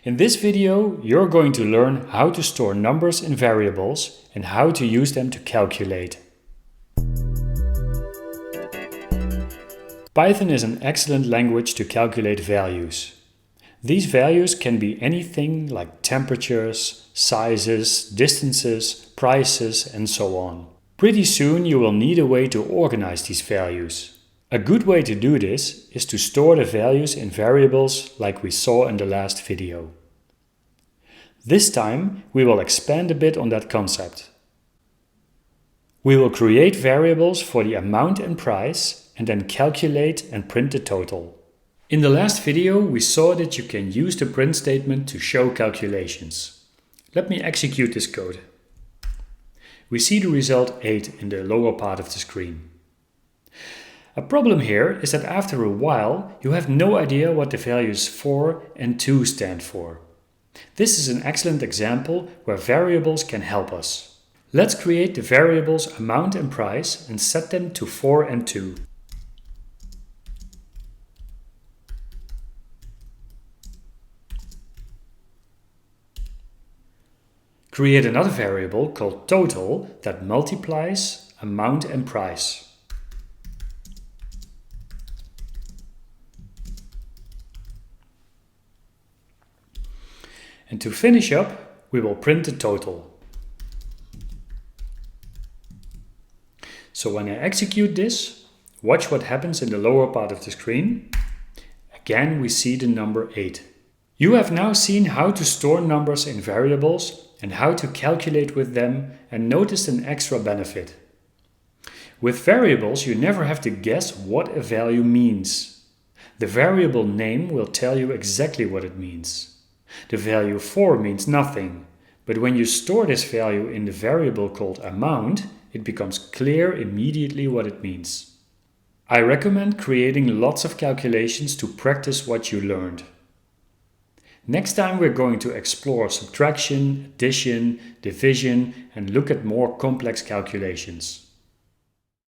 In this video, you're going to learn how to store numbers in variables and how to use them to calculate. Python is an excellent language to calculate values. These values can be anything like temperatures, sizes, distances, prices, and so on. Pretty soon you will need a way to organize these values. A good way to do this is to store the values in variables like we saw in the last video. This time we will expand a bit on that concept. We will create variables for the amount and price and then calculate and print the total. In the last video we saw that you can use the print statement to show calculations. Let me execute this code. We see the result 8 in the lower part of the screen. A problem here is that after a while you have no idea what the values 4 and 2 stand for. This is an excellent example where variables can help us. Let's create the variables amount and price and set them to 4 and 2. Create another variable called total that multiplies amount and price. And to finish up, we will print the total. So when I execute this, watch what happens in the lower part of the screen. Again, we see the number 8. You have now seen how to store numbers in variables and how to calculate with them, and noticed an extra benefit. With variables, you never have to guess what a value means. The variable name will tell you exactly what it means. The value 4 means nothing, but when you store this value in the variable called amount, it becomes clear immediately what it means. I recommend creating lots of calculations to practice what you learned. Next time we're going to explore subtraction, addition, division, and look at more complex calculations.